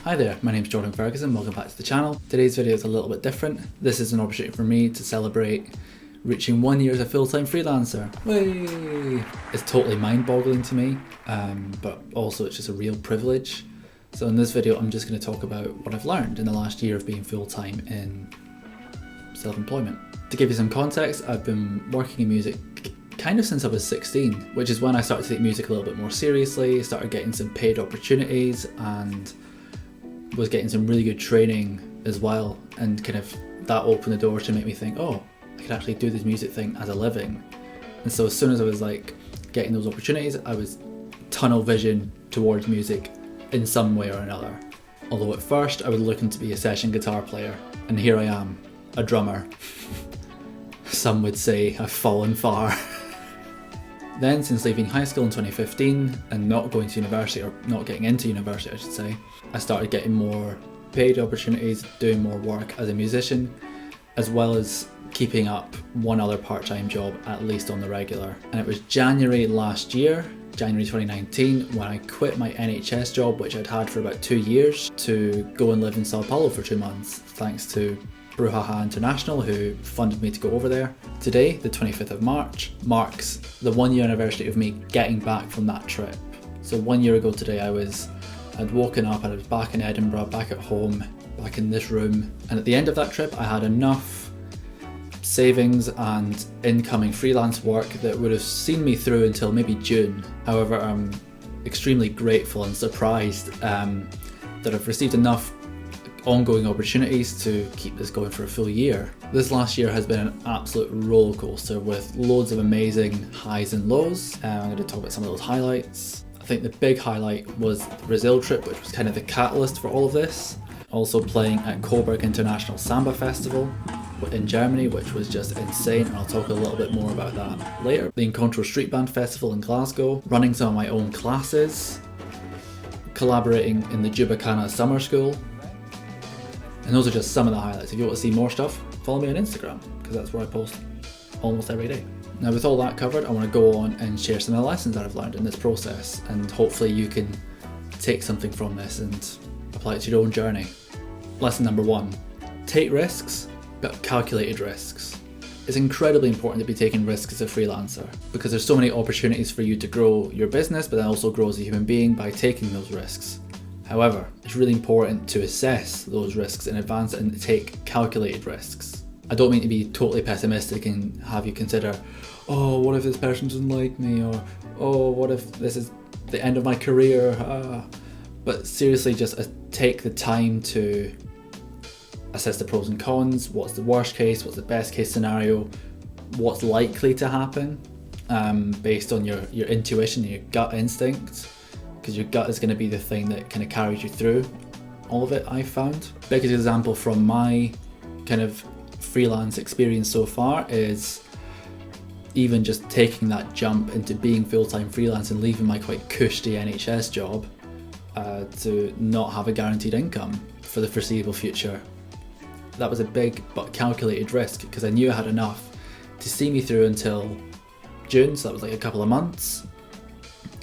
Hi there, my name's Jordan Ferguson, welcome back to the channel. Today's video is a little bit different. This is an opportunity for me to celebrate reaching 1 year as a full-time freelancer. Whey! It's totally mind-boggling to me, but also it's just a real privilege. So in this video I'm just going to talk about what I've learned in the last year of being full-time in self-employment. To give you some context, I've been working in music kind of since I was 16, which is when I started to take music a little bit more seriously, started getting some paid opportunities and was getting some really good training as well, and kind of that opened the door to make me think, oh, I could actually do this music thing as a living. And so as soon as I was like getting those opportunities, I was tunnel vision towards music in some way or another. Although at first I was looking to be a session guitar player, and here I am, a drummer. Some would say I've fallen far. Then, since leaving high school in 2015 and not going to university, or not getting into university I should say, I started getting more paid opportunities, doing more work as a musician, as well as keeping up one other part-time job at least on the regular. And it was January last year, January 2019, when I quit my NHS job, which I'd had for about 2 years, to go and live in Sao Paulo for 2 months, thanks to Bruhaha International, who funded me to go over there. Today, the 25th of March, marks the 1 year anniversary of me getting back from that trip. So 1 year ago today I'd woken up and I was back in Edinburgh, back at home, back in this room. And at the end of that trip, I had enough savings and incoming freelance work that would have seen me through until maybe June. However, I'm extremely grateful and surprised that I've received enough ongoing opportunities to keep this going for a full year. This last year has been an absolute roller coaster with loads of amazing highs and lows. I'm going to talk about some of those highlights. I think the big highlight was the Brazil trip, which was kind of the catalyst for all of this. Also playing at Coburg International Samba Festival in Germany, which was just insane, and I'll talk a little bit more about that later. The Encontro Street Band Festival in Glasgow, running some of my own classes, collaborating in the Jubacana Summer School. And those are just some of the highlights. If you want to see more stuff, follow me on Instagram, because that's where I post almost every day. Now with all that covered, I want to go on and share some of the lessons that I've learned in this process, and hopefully you can take something from this and apply it to your own journey. Lesson number 1, take risks, but calculated risks. It's incredibly important to be taking risks as a freelancer, because there's so many opportunities for you to grow your business, but then also grow as a human being by taking those risks. However, it's really important to assess those risks in advance and take calculated risks. I don't mean to be totally pessimistic and have you consider, oh, what if this person doesn't like me, or oh, what if this is the end of my career, But seriously, just take the time to assess the pros and cons, what's the worst case, what's the best case scenario, what's likely to happen, based on your intuition, your gut instinct. Because your gut is going to be the thing that kind of carries you through all of it, I've found. Biggest example from my kind of freelance experience so far is even just taking that jump into being full-time freelance and leaving my quite cushy NHS job to not have a guaranteed income for the foreseeable future. That was a big but calculated risk, because I knew I had enough to see me through until June, so that was like a couple of months.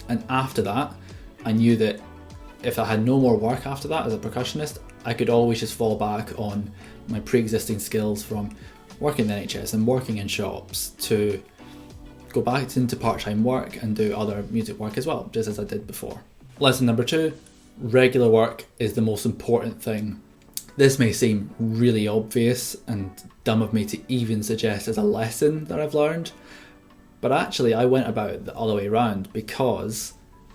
And after that, I knew that if I had no more work after that as a percussionist, I could always just fall back on my pre-existing skills from working in the NHS and working in shops to go back into part-time work and do other music work as well, just as I did before. Lesson number 2, regular work is the most important thing. This may seem really obvious and dumb of me to even suggest as a lesson that I've learned, but actually I went about it the other way around, because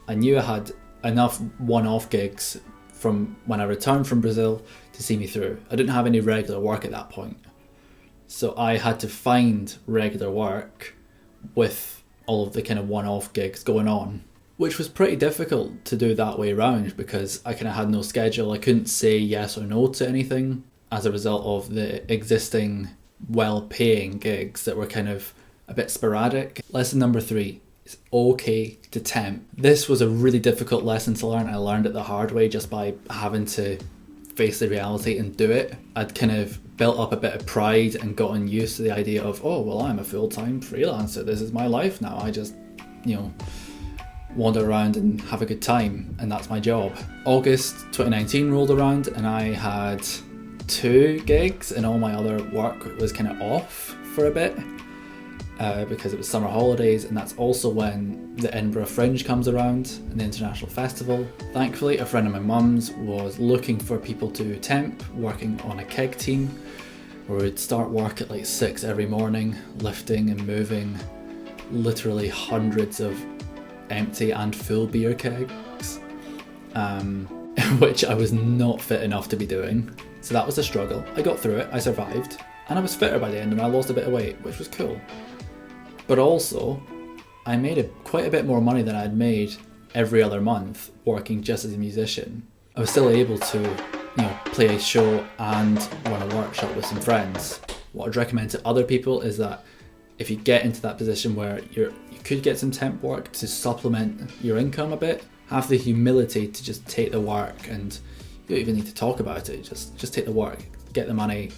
I knew I had enough one-off gigs from when I returned from Brazil to see me through. I didn't have any regular work at that point. So I had to find regular work with all of the kind of one-off gigs going on, which was pretty difficult to do that way around, because I kind of had no schedule. I couldn't say yes or no to anything as a result of the existing well-paying gigs that were kind of a bit sporadic. Lesson number 3, it's okay to temp. This was a really difficult lesson to learn. I learned it the hard way just by having to face the reality and do it. I'd kind of built up a bit of pride and gotten used to the idea of, oh, well, I'm a full-time freelancer. This is my life now. I just, wander around and have a good time, and that's my job. August 2019 rolled around and I had 2 gigs and all my other work was kind of off for a bit because it was summer holidays, and that's also when the Edinburgh Fringe comes around and the international festival. Thankfully, a friend of my mum's was looking for people to temp, working on a keg team where we'd start work at like 6 every morning, lifting and moving literally hundreds of empty and full beer kegs, which I was not fit enough to be doing. So that was a struggle. I got through it, I survived, and I was fitter by the end, and I lost a bit of weight, which was cool. But also, I made quite a bit more money than I'd made every other month working just as a musician. I was still able to, play a show and run a workshop with some friends. What I'd recommend to other people is that if you get into that position where you could get some temp work to supplement your income a bit, have the humility to just take the work, and you don't even need to talk about it. Just take the work, get the money,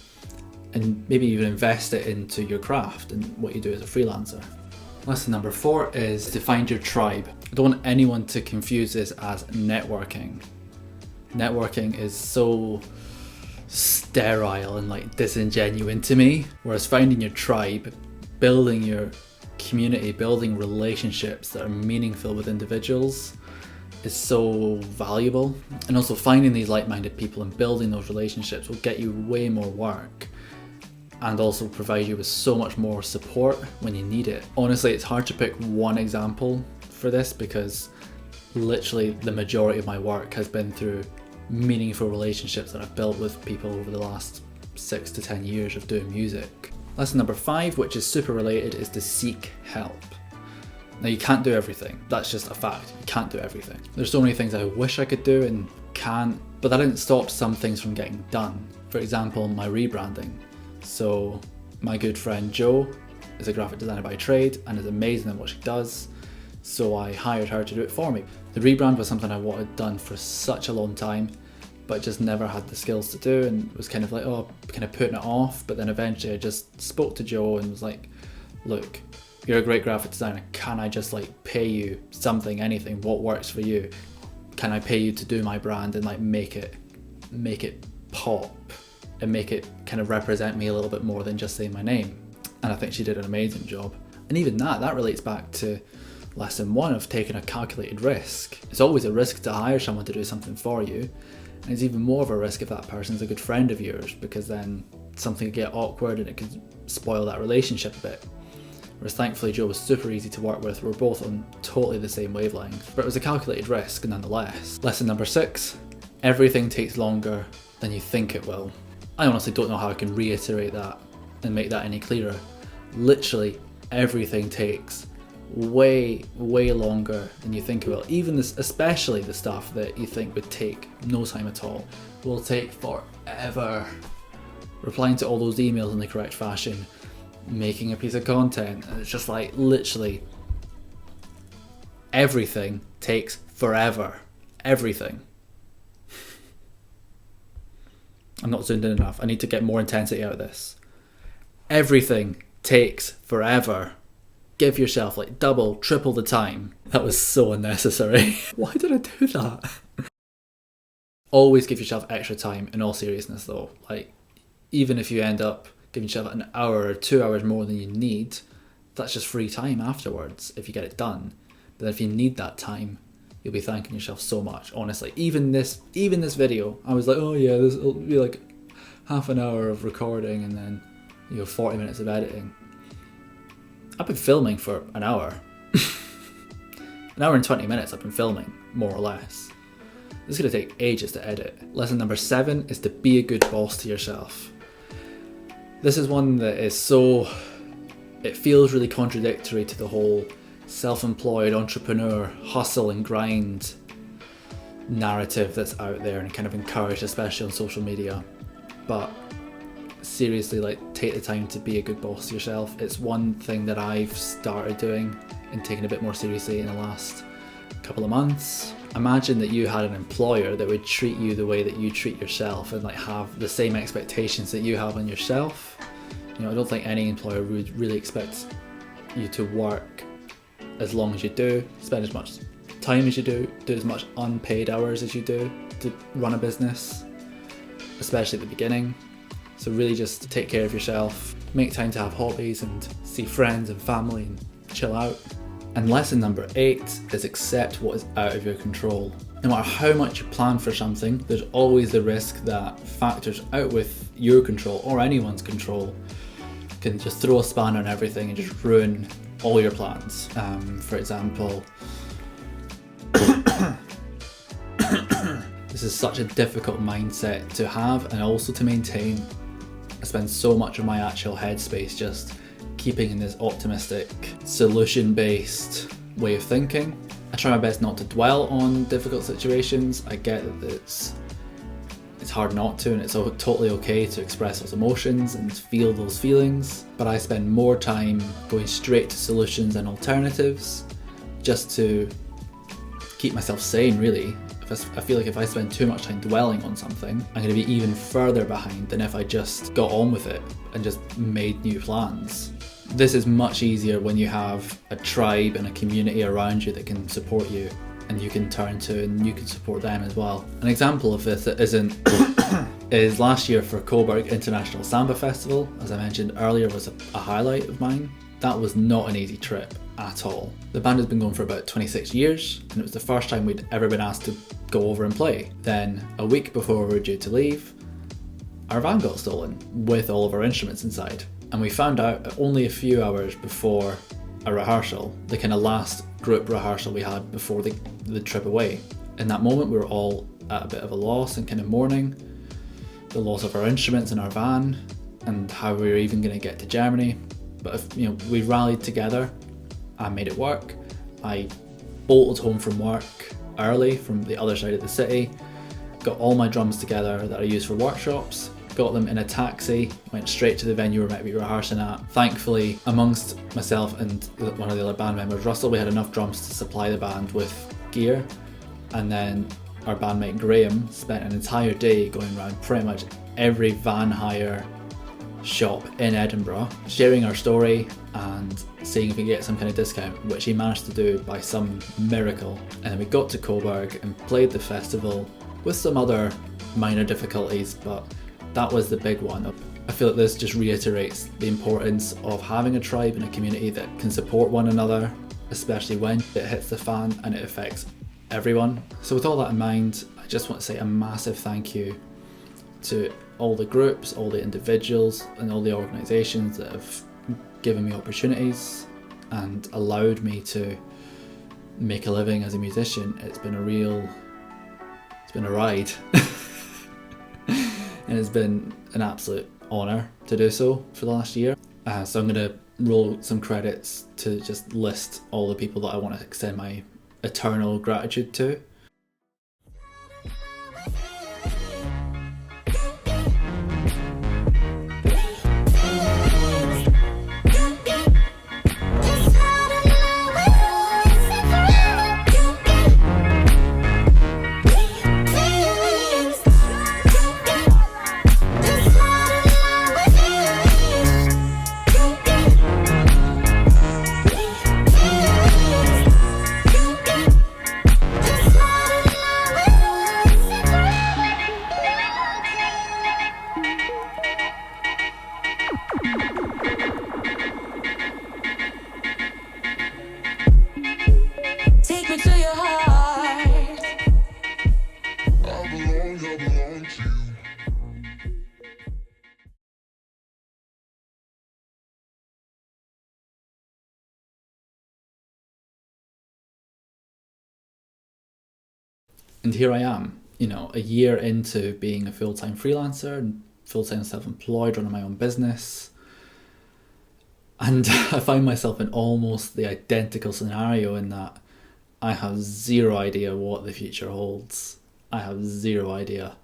and maybe even invest it into your craft and what you do as a freelancer. Lesson number 4 is to find your tribe. I don't want anyone to confuse this as networking. Networking is so sterile and like disingenuous to me, whereas finding your tribe, building your community, building relationships that are meaningful with individuals is so valuable. And also finding these like-minded people and building those relationships will get you way more work and also provide you with so much more support when you need it. Honestly, it's hard to pick one example for this because literally the majority of my work has been through meaningful relationships that I've built with people over the last 6 to 10 years of doing music. Lesson number 5, which is super related, is to seek help. Now, you can't do everything. That's just a fact. You can't do everything. There's so many things I wish I could do and can't, but that didn't stop some things from getting done. For example, my rebranding. So my good friend Jo is a graphic designer by trade and is amazing at what she does. So I hired her to do it for me. The rebrand was something I wanted done for such a long time, but just never had the skills to do, and was kind of like, kind of putting it off. But then eventually I just spoke to Jo and was like, look, you're a great graphic designer. Can I just like pay you something, anything, what works for you? Can I pay you to do my brand and like make it pop and make it kind of represent me a little bit more than just saying my name? And I think she did an amazing job. And even that relates back to lesson 1 of taking a calculated risk. It's always a risk to hire someone to do something for you. And it's even more of a risk if that person's a good friend of yours, because then something could get awkward and it could spoil that relationship a bit. Whereas thankfully Jo was super easy to work with. We're both on totally the same wavelength, but it was a calculated risk nonetheless. Lesson number 6, everything takes longer than you think it will. I honestly don't know how I can reiterate that and make that any clearer. Literally everything takes way longer than you think it will. Even this, especially the stuff that you think would take no time at all, will take forever. Replying to all those emails in the correct fashion, making a piece of content, and it's just like literally everything takes forever. Everything. I'm not zoomed in enough. I need to get more intensity out of this. Everything takes forever. Give yourself like double, triple the time. That was so unnecessary. Why did I do that? Always give yourself extra time in all seriousness though. Like, even if you end up giving yourself an hour or 2 hours more than you need, that's just free time afterwards if you get it done. But if you need that time, you'll be thanking yourself so much, honestly. Even this video, I was like, oh yeah, this will be like half an hour of recording and then 40 minutes of editing. I've been filming for an hour. An hour and 20 minutes I've been filming, more or less. This is going to take ages to edit. Lesson number 7 is to be a good boss to yourself. This is one that is it feels really contradictory to the whole self-employed entrepreneur hustle and grind narrative that's out there and kind of encouraged, especially on social media. But seriously, like, take the time to be a good boss to yourself. It's one thing that I've started doing and taking a bit more seriously in the last couple of months. Imagine that you had an employer that would treat you the way that you treat yourself and like have the same expectations that you have on yourself. I don't think any employer would really expect you to work as long as you do, spend as much time as you do as much unpaid hours as you do to run a business, especially at the beginning. So really just take care of yourself, make time to have hobbies and see friends and family and chill out. And lesson number 8 is accept what is out of your control. No matter how much you plan for something, there's always the risk that factors out with your control or anyone's control can just throw a spanner in everything and just ruin all your plans. For example, this is such a difficult mindset to have and also to maintain. I spend so much of my actual headspace just keeping in this optimistic, solution-based way of thinking. I try my best not to dwell on difficult situations. I get that it's hard not to, and it's totally okay to express those emotions and feel those feelings, but I spend more time going straight to solutions and alternatives just to keep myself sane, really. I feel like if I spend too much time dwelling on something, I'm going to be even further behind than if I just got on with it and just made new plans. This is much easier when you have a tribe and a community around you that can support you and you can turn to and you can support them as well. An example of this that isn't is last year for Coburg International Samba Festival, as I mentioned earlier, was a highlight of mine. That was not an easy trip at all. The band has been going for about 26 years and it was the first time we'd ever been asked to go over and play. Then a week before we were due to leave, our van got stolen with all of our instruments inside. And we found out only a few hours before a rehearsal, the kind of last group rehearsal we had before the trip away. In that moment we were all at a bit of a loss and kind of mourning the loss of our instruments in our van and how we were even going to get to Germany. But we rallied together and made it work. I bolted home from work early from the other side of the city, got all my drums together that I use for workshops, got them in a taxi, went straight to the venue we were meant to be rehearsing at. Thankfully, amongst myself and one of the other band members, Russell, we had enough drums to supply the band with gear. And then our bandmate Graham spent an entire day going around pretty much every van hire shop in Edinburgh, sharing our story and seeing if we could get some kind of discount, which he managed to do by some miracle. And then we got to Coburg and played the festival with some other minor difficulties, but that was the big one. I feel like this just reiterates the importance of having a tribe and a community that can support one another, especially when it hits the fan and it affects everyone. So with all that in mind, I just want to say a massive thank you to all the groups, all the individuals and all the organisations that have given me opportunities and allowed me to make a living as a musician. It's been a ride. And it's been an absolute honour to do so for the last year. So I'm going to roll some credits to just list all the people that I want to extend my eternal gratitude to. And here I am, a year into being a full-time freelancer and full-time self-employed, running my own business. And I find myself in almost the identical scenario in that I have zero idea what the future holds. I have zero idea.